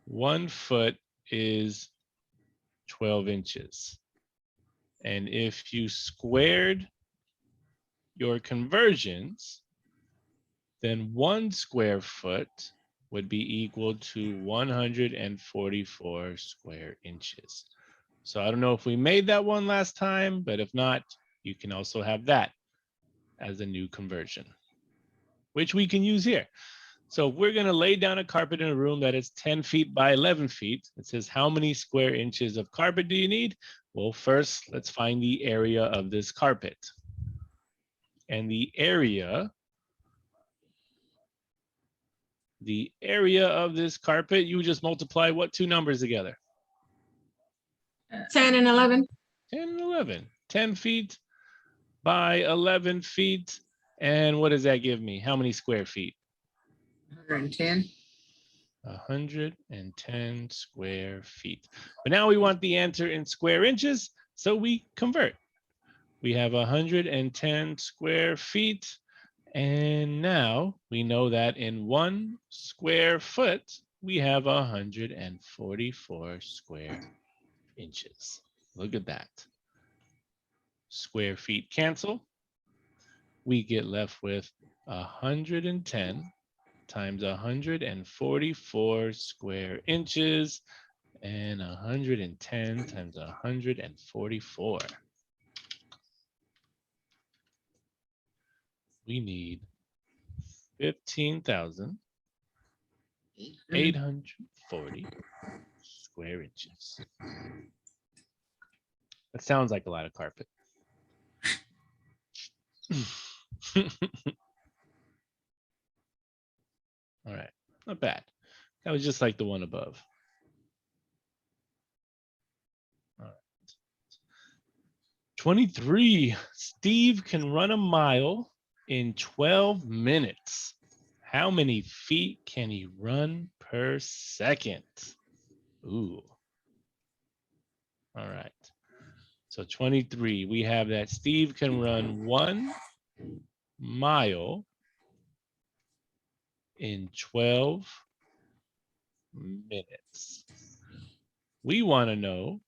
1 foot is 12 inches. And if you squared your conversions, then 1 square foot would be equal to 144 square inches. So I don't know if we made that one last time, but if not, you can also have that as a new conversion, which we can use here. So we're going to lay down a carpet in a room that is 10 feet by 11 feet. It says, how many square inches of carpet do you need? Well, first, let's find the area of this carpet. And the area of this carpet, you just multiply what two numbers together? 10 and 11. 10 and 11. 10 feet by 11 feet. And what does that give me? How many square feet? 110. 110 square feet. But now we want the answer in square inches, so we convert. We have 110 square feet. And now we know that in 1 square foot, we have 144 square inches. Look at that. Square feet cancel. We get left with 110 times 144 square inches, and 110 times 144. We need 15,840 square inches. That sounds like a lot of carpet. All right, not bad. That was just like the one above. All right. 23, Steve can run a mile in 12 minutes. How many feet can he run per second? Ooh. All right. So 23, we have that Steve can run 1 mile in 12 minutes. We want to know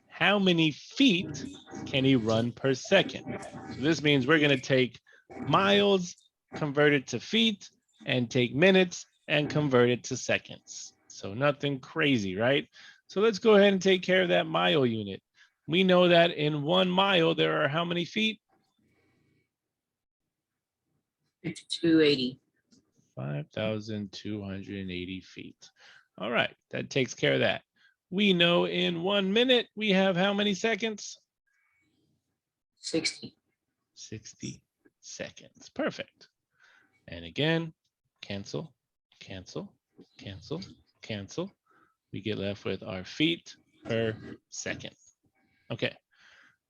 how many feet can he run per second. So this means we're going to take miles, convert it to feet, and take minutes and convert it to seconds. So nothing crazy, right? So let's go ahead and take care of that mile unit. We know that in 1 mile, there are how many feet? 5280. 5,280 feet. All right, that takes care of that. We know in 1 minute, we have how many seconds? 60. 60 seconds. Perfect. And again, cancel, cancel, cancel, cancel. We get left with our feet per second. Okay.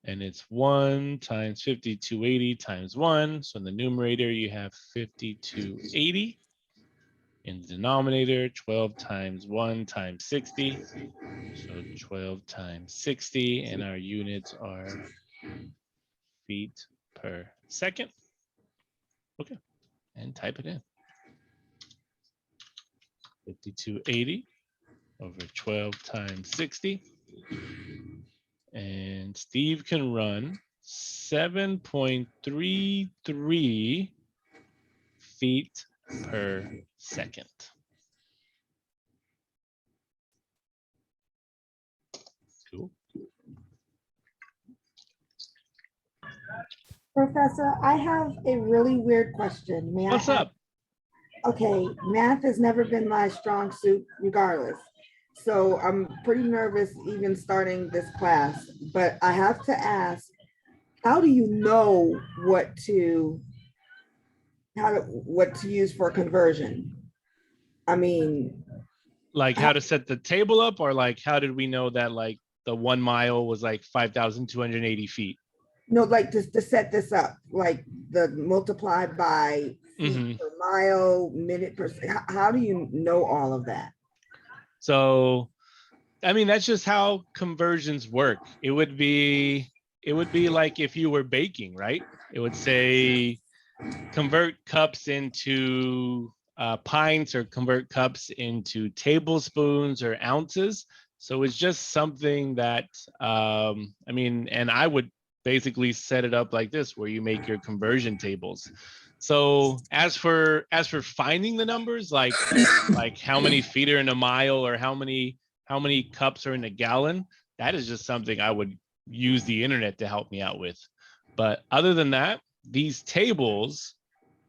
And it's 1 times 5280 times 1. So in the numerator, you have 5280. In the denominator, 12 times 1 times 60. So 12 times 60. And our units are feet per second. Okay. And type it in. 5280 over 12 times 60. And Steve can run 7.33 feet per second. Cool. Professor, I have a really weird question. May What's I ask? up? Okay, math has never been my strong suit regardless. So I'm pretty nervous even starting this class, but I have to ask, how do you know what to use for conversion? I mean, Like how to set the table up, or like how did we know that like the 1 mile was like 5,280 feet? no, like to set this up, like the multiplied by feet per mile, minute per, how do you know all of that? So, I mean, that's just how conversions work. It would be like if you were baking, right? It would say convert cups into pints, or convert cups into tablespoons or ounces. So it's just something that, I mean, and I would basically set it up like this, where you make your conversion tables. So as for finding the numbers, like how many feet are in a mile, or how many cups are in a gallon, that is just something I would use the internet to help me out with. But other than that, these tables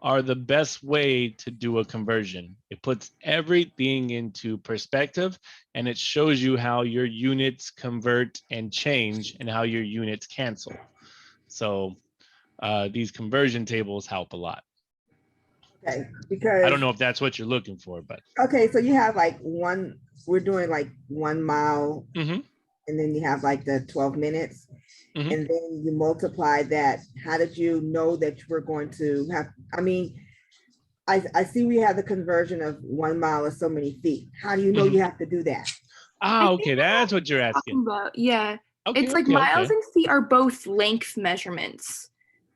are the best way to do a conversion. It puts everything into perspective, and it shows you how your units convert and change, and how your units cancel. So these conversion tables help a lot. Okay, I because, don't know if that's what you're looking for, but okay, so you have like we're doing like 1 mile, Mhm. and then you have like the 12 minutes. Mhm. And then you multiply that. How did you know that you were going to have, I mean, I see we have the conversion of 1 mile is so many feet. How do you know Mhm. you have to do that? I think Okay, that's what you're asking. about, yeah. Okay, It's like okay, miles okay. and feet are both length measurements.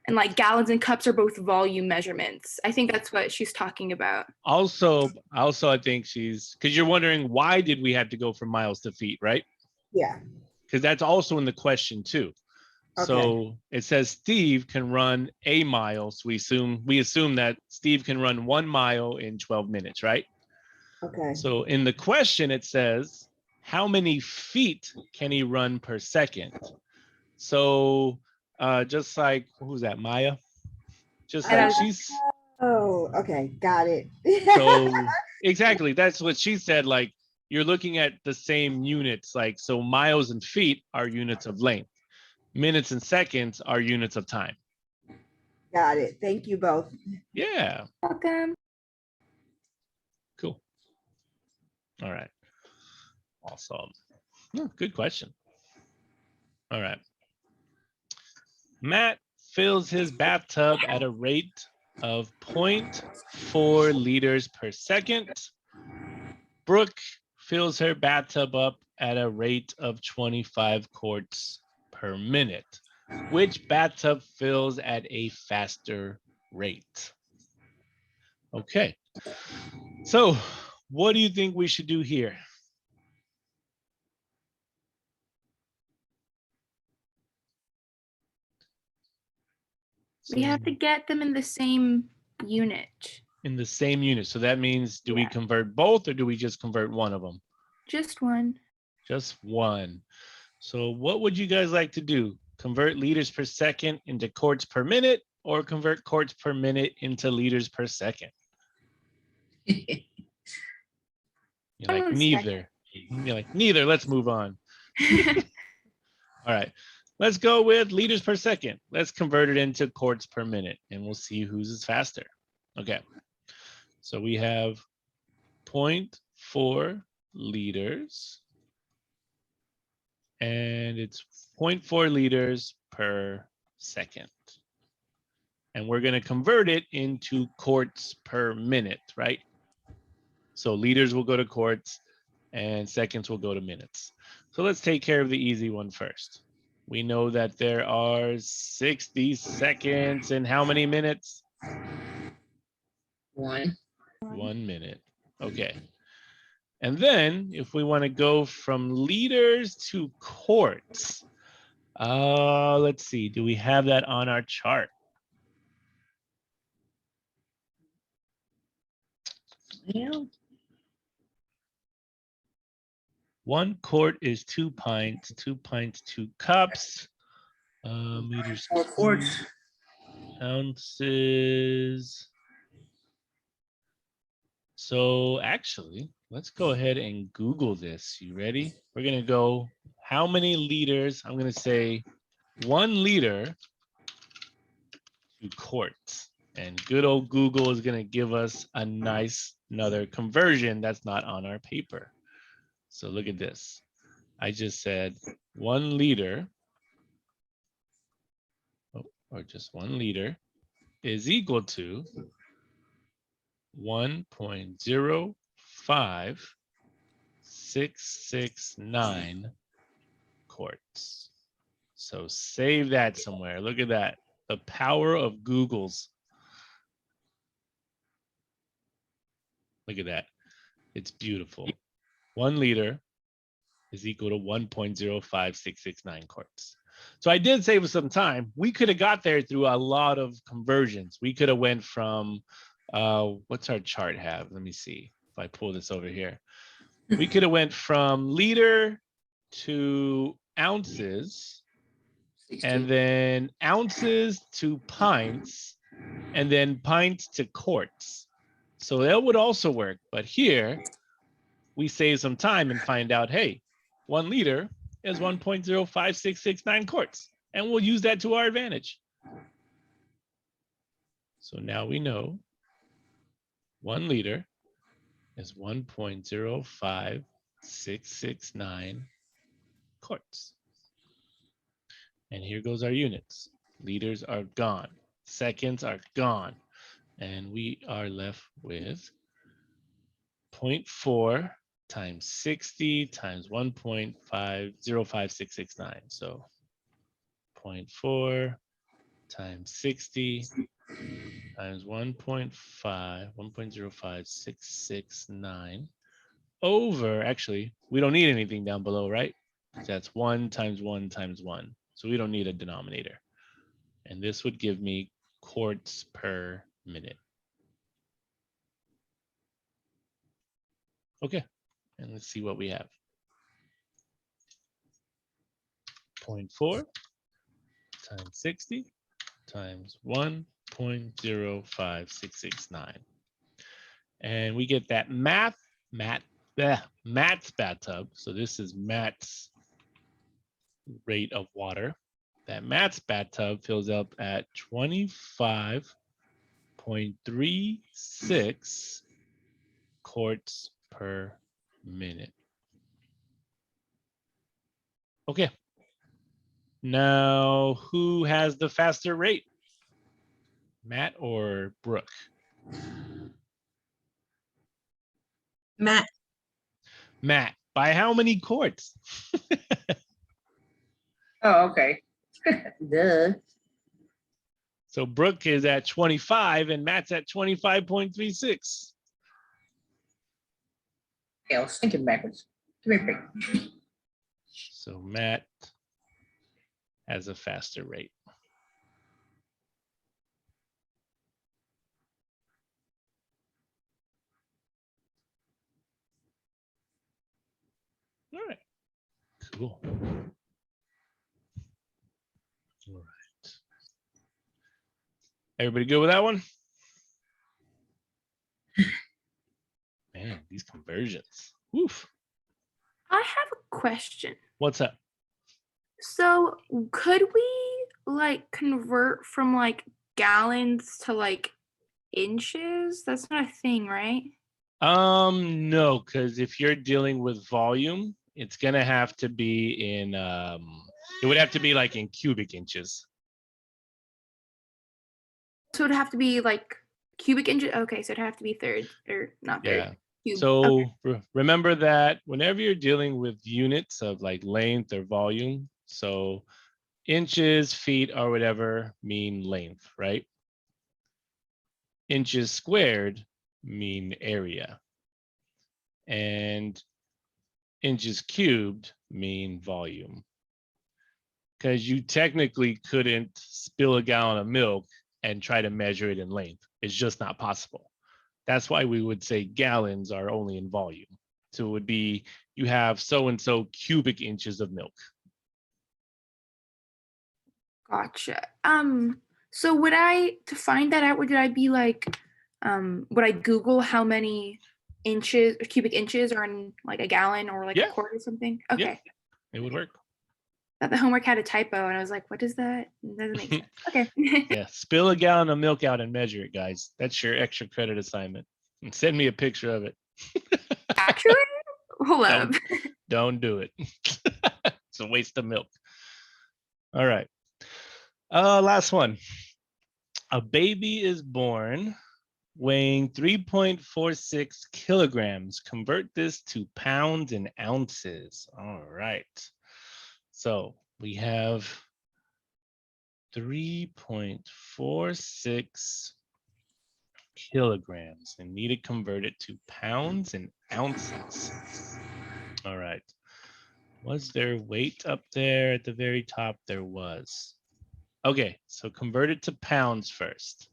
And like gallons and cups are both volume measurements. I think that's what she's talking about. Also, I think because you're wondering, why did we have to go from miles to feet, right? Yeah, Because that's also in the question too. okay, So it says Steve can run a mile. So we assume that Steve can run 1 mile in 12 minutes, right? okay. So in the question, it says, how many feet can he run per second? So just like, who's that, Maya? Just like she's, Oh, okay, got it. so exactly, that's what she said. Like, you're looking at the same units. Like, so miles and feet are units of length. Minutes and seconds are units of time. Got it. Thank you both. Yeah, Welcome. cool. All right. Awesome. Oh, good question. All right. Matt fills his bathtub at a rate of 0.4 liters per second. Brooke fills her bathtub up at a rate of 25 quarts per minute. Which bathtub fills at a faster rate? Okay. So, what do you think we should do here? We have to get them in the same unit. In the same unit. So that means, do we Yeah. convert both, or do we just convert one of them? Just one. Just one. So what would you guys like to do? Convert liters per second into quarts per minute, or convert quarts per minute into liters per second? You're like, neither. You're like, neither. Let's move on. All right. Let's go with liters per second. Let's convert it into quarts per minute, and we'll see whose is faster. Okay. So we have 0.4 liters, and it's 0.4 liters per second. And we're going to convert it into quarts per minute, right? So liters will go to quarts, and seconds will go to minutes. So let's take care of the easy one first. We know that there are 60 seconds in how many minutes? 1. 1 minute. Okay. And then if we want to go from liters to quarts, let's see, do we have that on our chart? Yeah. 1 quart is 2 pints, 2 pints, 2 cups, meters, Quarts. ounces. So actually, let's go ahead and Google this. You ready? We're going to go, how many liters? I'm going to say 1 liter to quarts. And good old Google is going to give us a nice another conversion that's not on our paper. So look at this. I just said 1 liter, or just 1 liter, is equal to 1.05669 quarts. So save that somewhere. Look at that. The power of Google's. Look at that. It's beautiful. 1 liter is equal to 1.05669 quarts. So I did save some time. We could have got there through a lot of conversions. We could have went from, what's our chart have? Let me see if I pull this over here. We could have went from liter to ounces, and then ounces to pints, and then pints to quarts. So that would also work. But here, we save some time and find out, hey, 1 liter is 1.05669 quarts. And we'll use that to our advantage. So now we know 1 liter is 1.05669 quarts. And here goes our units. Liters are gone. Seconds are gone. And we are left with 0.4 times 60 times 1.505669. So 0.4 times 60 times 1.05669 over, actually, we don't need anything down below, right? That's 1 times 1 times 1. So we don't need a denominator. And this would give me quarts per minute. Okay, and let's see what we have. 0.4 times 60 times 1.05669. And we get that Matt's bathtub. So this is Matt's rate of water. That Matt's bathtub fills up at 25.36 quarts per minute. Okay. Now, who has the faster rate? Matt or Brooke? Matt. Matt, by how many quarts? Oh, okay. Duh. So Brooke is at 25 and Matt's at 25.36. Okay, I was thinking backwards. Come here, Pig. So Matt has a faster rate. All right, cool. All right. Everybody good with that one? Man, these conversions. Woof. I have a question. What's up? So could we like convert from like gallons to like inches? That's not a thing, right? No, because if you're dealing with volume, it's gonna have to be in it would have to be like in cubic inches. So it'd have to be like cubic inches. Okay, so it'd have to be third or not third. Yeah. Cube. So Okay. remember that whenever you're dealing with units of like length or volume, so inches, feet, or whatever mean length, right? Inches squared mean area. And inches cubed mean volume. Because you technically couldn't spill a gallon of milk and try to measure it in length. It's just not possible. That's why we would say gallons are only in volume. So it would be, you have so-and-so cubic inches of milk. Gotcha. So would I, to find that out, would I be like, would I Google how many inches, cubic inches, or in like a gallon or like Yeah. a quart or something? Yeah. Okay. It would work. Thought the homework had a typo, and I was like, what is that? It doesn't make sense. Okay. Yeah, spill a gallon of milk out and measure it, guys. That's your extra credit assignment. And send me a picture of it. Actually, hold up. Don't do it. It's a waste of milk. All right. Last one. A baby is born weighing 3.46 kilograms. Convert this to pounds and ounces. All right. So we have 3.46 kilograms and need to convert it to pounds and ounces. All right. Was there weight up there at the very top? There was. Okay, so convert it to pounds first.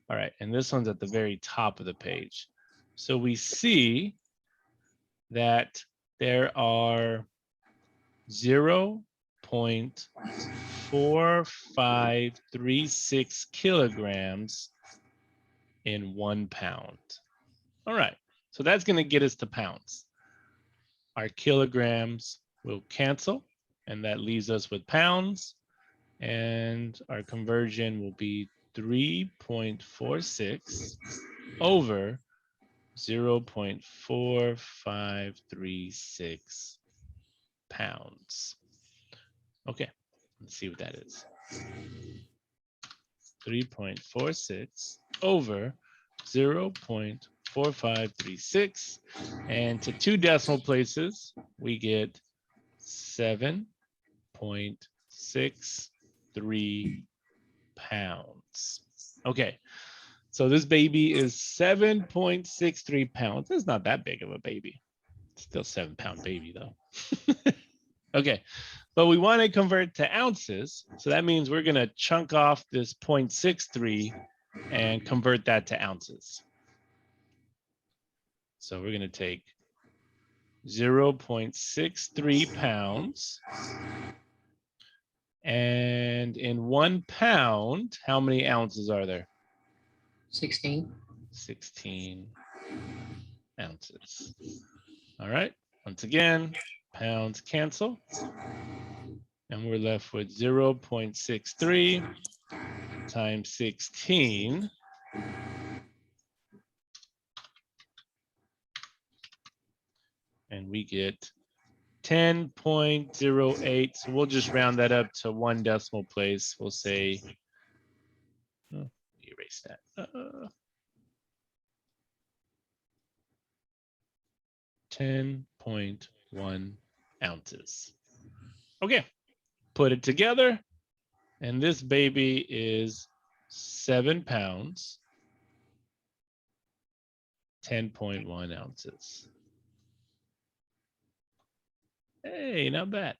All right, and this one's at the very top of the page. So we see that there are 0.4536 kilograms in 1 pound. All right, so that's going to get us to pounds. Our kilograms will cancel, and that leaves us with pounds. And our conversion will be 3.46 over 0.4536 pounds. Okay, let's see what that is. 3.46 over 0.4536. And to 2 decimal places, we get 7.63 pounds. Okay, so this baby is 7.63 pounds. That's not that big of a baby. It's still 7-pound baby though. Okay, but we want to convert to ounces. So that means we're going to chunk off this 0.63 and convert that to ounces. So we're going to take 0.63 pounds. And in 1 pound, how many ounces are there? 16. 16 ounces. All right. Once again, pounds cancel. And we're left with 0.63 times 16. And we get 10.08. So we'll just round that up to 1 decimal place. We'll say, oh, erase that. 10.1 ounces. Okay, put it together. And this baby is 7 pounds, 10.1 ounces. Hey, not bad.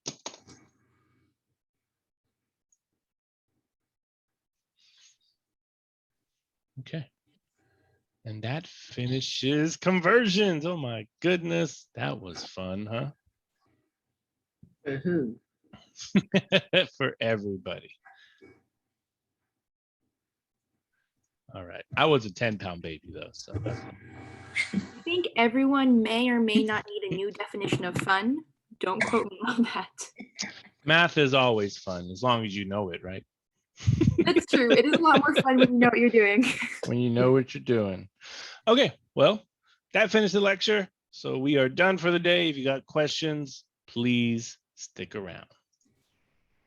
Okay. And that finishes conversions. Oh my goodness. That was fun, huh? For who? For everybody. All right. I was a 10-pound baby though, so. I think everyone may or may not need a new definition of fun. Don't quote me on that. Math is always fun as long as you know it, right? That's true. It is a lot more fun when you know what you're doing. When you know what you're doing. Okay, well, that finished the lecture. So we are done for the day. If you got questions, please stick around.